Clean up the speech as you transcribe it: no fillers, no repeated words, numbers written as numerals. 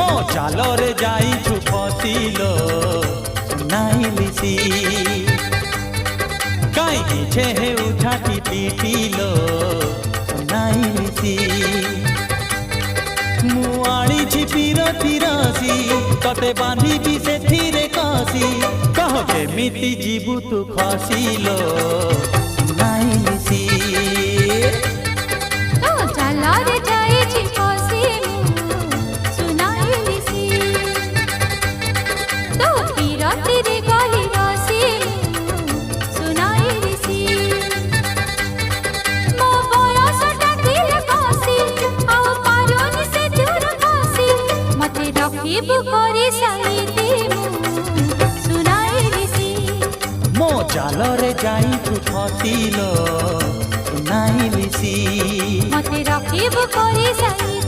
मो चालरे जाइछु फसिलो सुनाइलिसी काई मिछे हे उठाटी पिटिलो सुनाइलिसी मु आनिछि पिरती राशि तते बांधिबी सेथिरे कसी कह केमिति जीवु तू खसिलो सुनाइलिसी तो चालरे जाइछि फसिलो सुनाइलिसी तो पिरती रे गली रसी सुनाइलिसी मो बयसटा दिले कसी आ पारोनी से दूर कसी मते रखिबु करी साइती सुनाइलिसी मो चालरे जाइछु फसिलो सुनाइलिसी मते रखिबु करी साइती।